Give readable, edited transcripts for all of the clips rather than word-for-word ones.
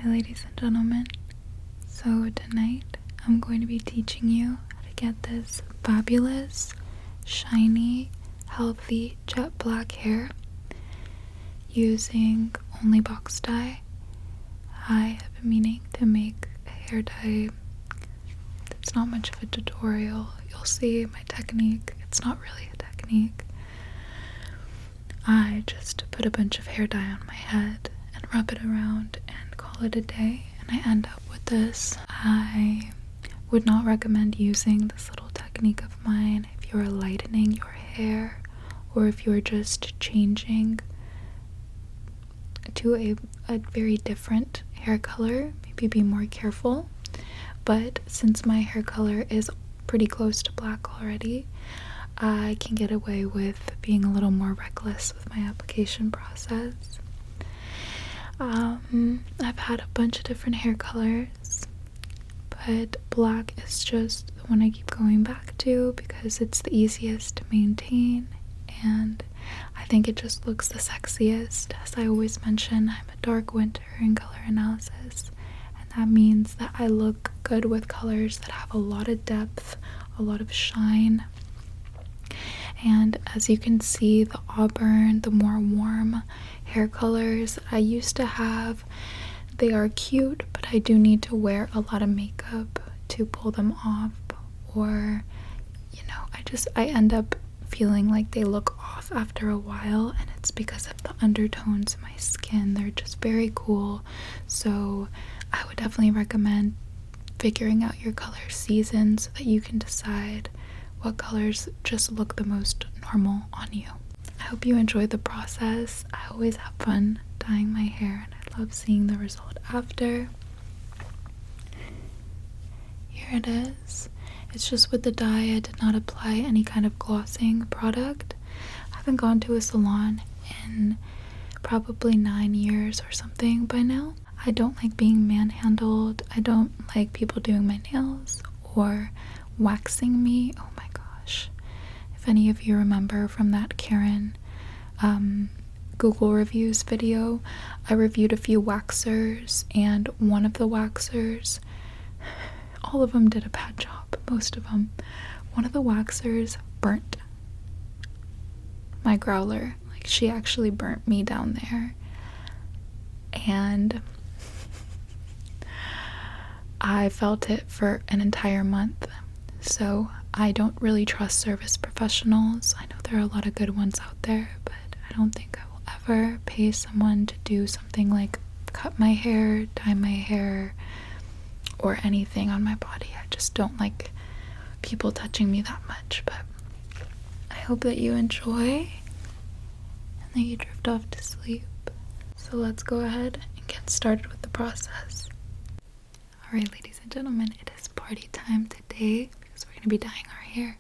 Hi ladies and gentlemen, so tonight I'm going to be teaching you how to get this fabulous, shiny, healthy, jet black hair using only box dye. I have been meaning to make a hair dye. It's not much of a tutorial. You'll see my technique. It's not really a technique. I just put a bunch of hair dye on my head and rub it around and call it a day, and I end up with this. I would not recommend using this little technique of mine if you're lightening your hair or if you're just changing to a very different hair color. Maybe be more careful. But since my hair color is pretty close to black already, I can get away with being a little more reckless with my application process. I've had a bunch of different hair colors, but black is just the one I keep going back to because it's the easiest to maintain, and I think it just looks the sexiest. As I always mention, I'm a dark winter in color analysis, and that means that I look good with colors that have a lot of depth, a lot of shine. And as you can see, the auburn, the more warm hair colors I used to have, they are cute, but I do need to wear a lot of makeup to pull them off, or I end up feeling like they look off after a while, and it's because of the undertones in my skin. They're just very cool. So I would definitely recommend figuring out your color season so that you can decide what colors just look the most normal on you. I hope you enjoyed the process. I always have fun dyeing my hair, and I love seeing the result after. Here it is. It's just with the dye. I did not apply any kind of glossing product. I haven't gone to a salon in probably 9 years or something by now. I don't like being manhandled. I don't like people doing my nails or waxing me. Oh my gosh. If any of you remember from that Karen Google reviews video, I reviewed a few waxers, and one of the waxers, all of them did a bad job, most of them. One of the waxers burnt my growler. Like, she actually burnt me down there, and I felt it for an entire month. So I don't really trust service professionals. I know there are a lot of good ones out there, but I don't think I will ever pay someone to do something like cut my hair, dye my hair, or anything on my body. I just don't like people touching me that much. But I hope that you enjoy and that you drift off to sleep. So let's go ahead and get started with the process. Alright, ladies and gentlemen, it is party time today because we're going to be dyeing our hair.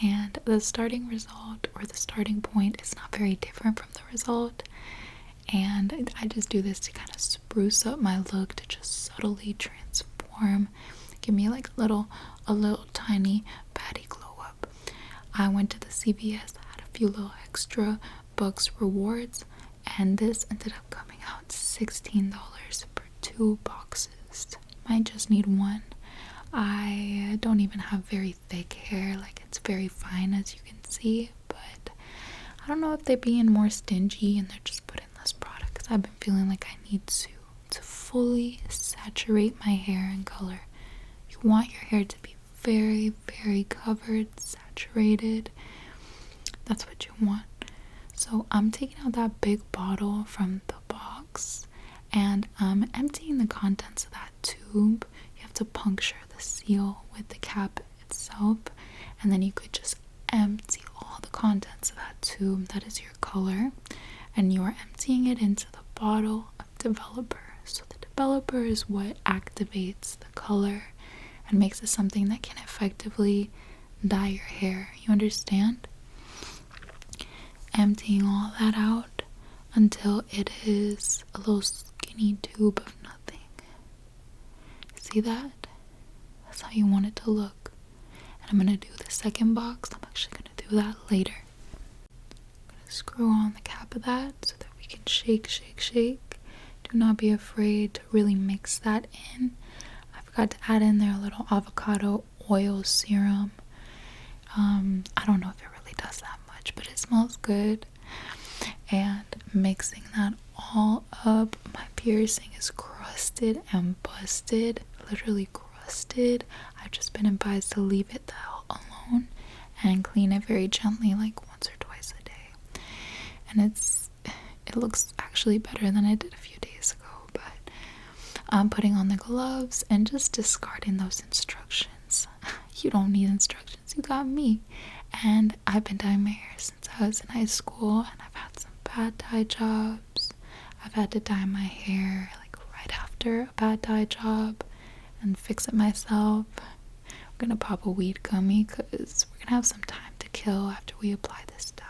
And the starting result, or the starting point, is not very different from the result. And I just do this to kind of spruce up my look, to just subtly transform, give me like a little tiny baddie glow up. I went to the CVS, had a few little extra bucks rewards, and this ended up coming out $16 for 2 boxes. Might just need one. I don't even have very thick hair, like it's very fine as you can see, but I don't know if they're being more stingy and they're just putting less product, because I've been feeling like I need to fully saturate my hair in color. You want your hair to be very, very covered, saturated. That's what you want. So I'm taking out that big bottle from the box, and I'm emptying the contents of that tube. You have to puncture the seal with the cap itself, and then you could just empty all the contents of that tube. That is your color, and you are emptying it into the bottle of developer. So the developer is what activates the color and makes it something that can effectively dye your hair. You understand? Emptying all that out until it is a little skinny tube of nothing. See that? That's how you want it to look. And I'm going to do the second box. I'm actually going to do that later. I'm going to screw on the cap of that so that we can shake, shake, shake. Do do not be afraid to really mix that in. I forgot to add in there a little avocado oil serum. I don't know if it really does that much, but it smells good. And mixing that all up, my piercing is crusted and busted, literally crusted. I've just been advised to leave it the hell alone and clean it very gently, like once or twice a day. And it looks actually better than it did a few days ago. But I'm putting on the gloves and just discarding those instructions. You don't need instructions, you got me. And I've been dyeing my hair since I was in high school, and I've had some bad dye jobs. I've had to dye my hair like right after a bad dye job and fix it myself. I'm gonna pop a weed gummy because we're gonna have some time to kill after we apply this dye.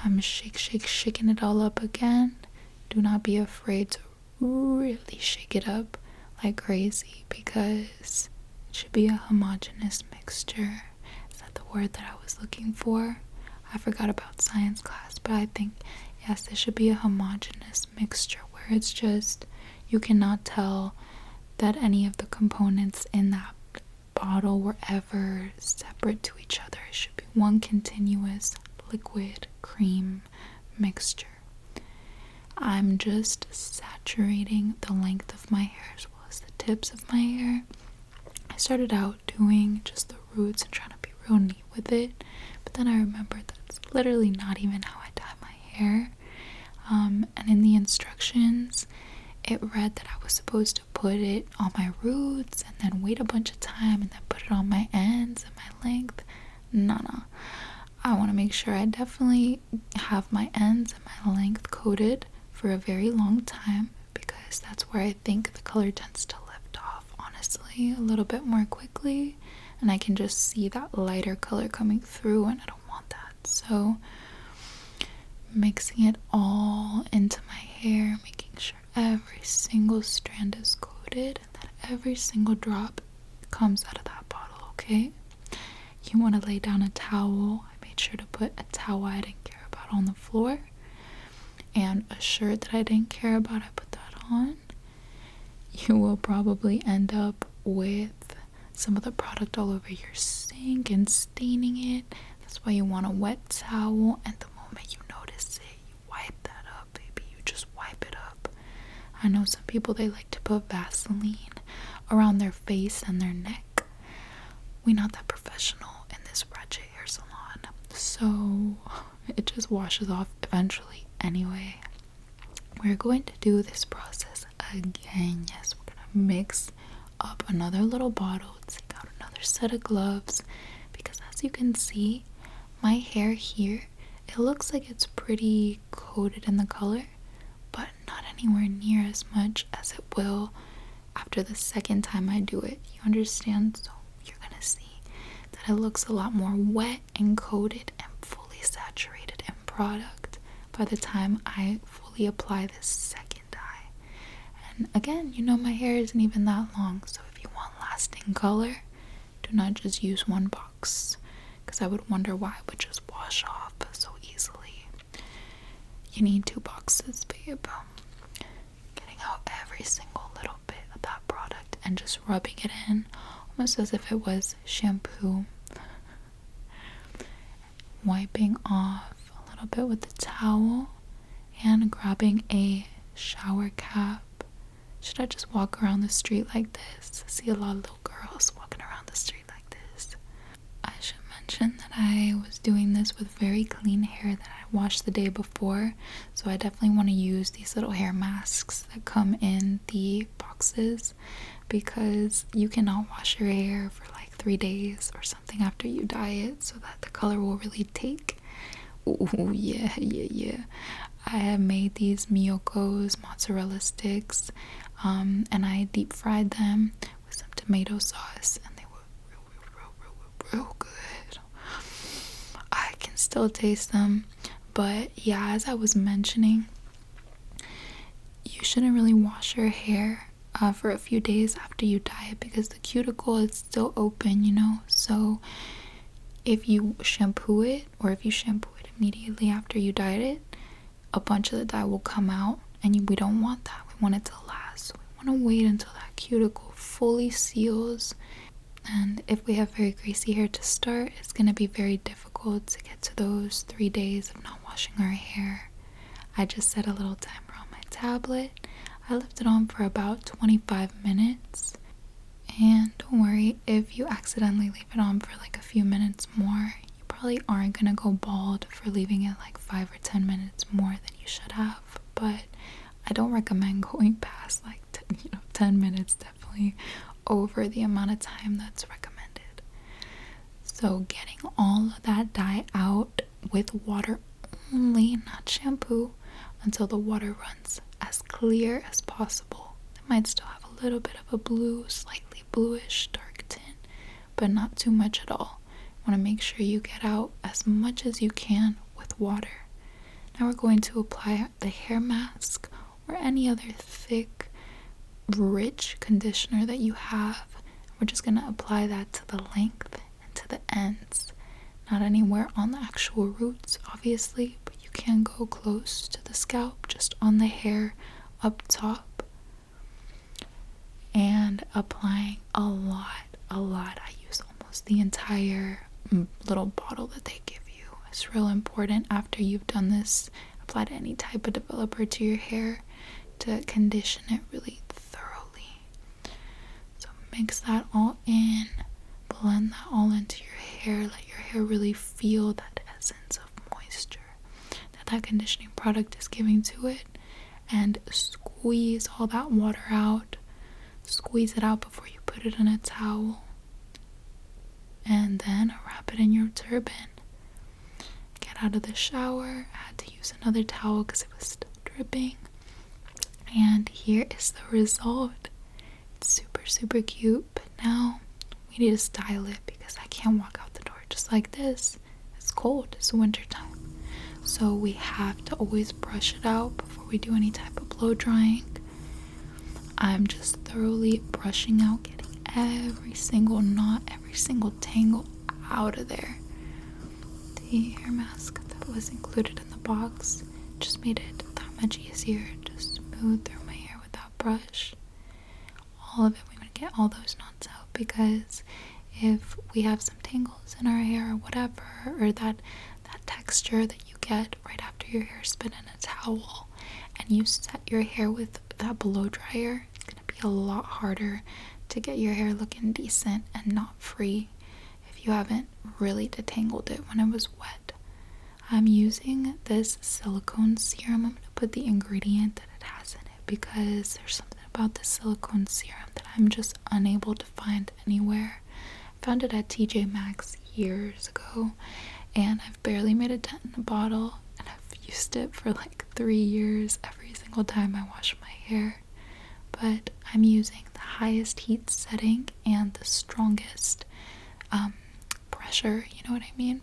I'm shaking it all up again. Do not be afraid to really shake it up like crazy, because it should be a homogeneous mixture. Is that the word that I was looking for? I forgot about science class, but I think, yes, it should be a homogeneous mixture where it's just, you cannot tell that any of the components in that bottle were ever separate to each other. It should be one continuous liquid cream mixture. I'm just saturating the length of my hair as well as the tips of my hair. I started out doing just the roots and trying to be real neat with it, but then I remembered that it's literally not even how I dye my hair. And in the instructions, it read that I was supposed to put it on my roots and then wait a bunch of time and then put it on my ends and my length. No. I want to make sure I definitely have my ends and my length coated for a very long time, because that's where I think the color tends to lift off, honestly, a little bit more quickly, and I can just see that lighter color coming through, and I don't want that. So mixing it all into my hair, making sure every single strand is coated and that every single drop comes out of that bottle, okay? You want to lay down a towel. I made sure to put a towel I didn't care about on the floor, and a shirt that I didn't care about, I put that on. You will probably end up with some of the product all over your sink and staining it. That's why you want a wet towel, and the moment you notice it, you wipe that up, baby. You just wipe it up. I know some people, they like to put Vaseline around their face and their neck. We're not that professional in this ratchet hair salon, so it just washes off eventually anyway. We're going to do this process again. Yes, we're gonna mix up another little bottle, take out another set of gloves, because as you can see, my hair here, it looks like it's pretty coated in the color, but not anywhere near as much as it will after the second time I do it. You understand? So you're gonna see that it looks a lot more wet and coated and fully saturated in product by the time I fully apply this second dye. And again, you know, my hair isn't even that long, so if you want lasting color, do not just use one box, because I would wonder why it would just wash off so easily. You need 2 boxes, babe. Getting out every single little bit of that product and just rubbing it in, almost as if it was shampoo. Wiping off a little bit with the towel and grabbing a shower cap. Should I just walk around the street like this? I see a lot of little girls walking around the street like this. I should mention that I was doing this with very clean hair that I washed the day before, so I definitely want to use these little hair masks that come in the boxes, because you cannot wash your hair for like 3 days or something after you dye it, so that the color will really take. Ooh, yeah. I have made these Miyoko's mozzarella sticks, and I deep fried them with some tomato sauce, and they were real good. I can still taste them, but yeah, as I was mentioning, you shouldn't really wash your hair for a few days after you dye it, because the cuticle is still open, you know. So if you shampoo it, or if you shampoo it immediately after you dyed it, a bunch of the dye will come out, And we don't want that. We want it to last. So we want to wait until that cuticle fully seals. And if we have very greasy hair to start, it's going to be very difficult to get to those 3 days of not washing our hair. I just set a little timer on my tablet. I left it on for about 25 minutes. And don't worry, if you accidentally leave it on for like a few minutes more, you probably aren't going to go bald for leaving it like 5 or 10 minutes more than you should have. But I don't recommend going past like 10 minutes, definitely over the amount of time that's recommended. So getting all of that dye out with water only, not shampoo, until the water runs as clear as possible. It might still have a little bit of a blue, slightly bluish dark tint, but not too much at all. You want to make sure you get out as much as you can with water. Now we're going to apply the hair mask or any other thick, rich conditioner that you have. We're just going to apply that to the length and to the ends, not anywhere on the actual roots, obviously, but you can go close to the scalp, just on the hair up top. And applying a lot. I use almost the entire little bottle that they give you. It's real important after you've done this, apply to any type of developer to your hair, to condition it really thoroughly. So mix that all in, blend that all into your hair, let your hair really feel that essence of moisture that conditioning product is giving to it, and squeeze all that water out. Squeeze it out before you put it in a towel, and then wrap it in your turban. Get out of the shower. I had to use another towel because it was still dripping. And here is the result. It's super cute, but now we need to style it because I can't walk out the door just like this. It's cold, it's winter time. So we have to always brush it out before we do any type of blow drying. I'm just thoroughly brushing out, getting every single knot, every single tangle out of there. The hair mask that was included in the box just made it that much easier to smooth through my hair with that brush. All of it, we want to get all those knots out, because if we have some tangles in our hair or whatever, or that texture that you get right after your hair's been in a towel, and you set your hair with that blow dryer, it's going to be a lot harder to get your hair looking decent and not free if you haven't really detangled it when it was wet. I'm using this silicone serum. I'm going to put the ingredient that it has in it, because there's something about the silicone serum that I'm just unable to find anywhere. I found it at TJ Maxx years ago, and I've barely made a dent in the bottle, and I've used it for like 3 years every single time I wash my hair. But I'm using the highest heat setting and the strongest pressure, you know what I mean?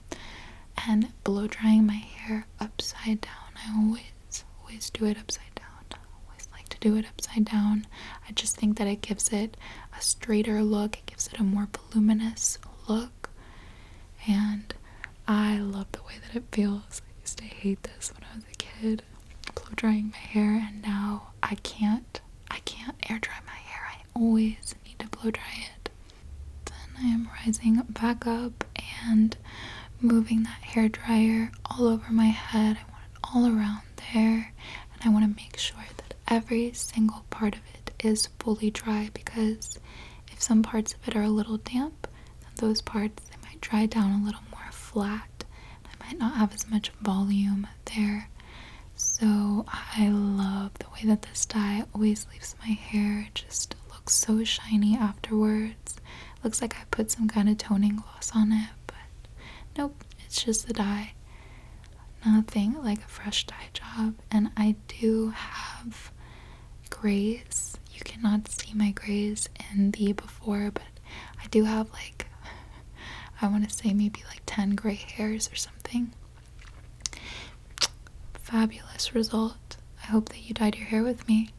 And blow drying my hair upside down. I always do it upside down. I always like to do it upside down. I just think that it gives it a straighter look. It gives it a more voluminous look. And I love the way that it feels. I used to hate this when I was a kid, blow drying my hair, and now I can't air dry my hair. I always need to blow dry it. Then I am rising back up and moving that hair dryer all over my head. I want it all around there, and I want to make sure that every single part of it is fully dry, because if some parts of it are a little damp, then those parts, they might dry down a little more flat. I might not have as much volume there. So I love the way that this dye always leaves my hair. It just looks so shiny afterwards. Looks like I put some kind of toning gloss on it, but nope, it's just the dye. Nothing like a fresh dye job. And I do have grays. You cannot see my grays in the before, but I do have like, I want to say maybe like 10 gray hairs or something. Fabulous result. I hope that you dyed your hair with me.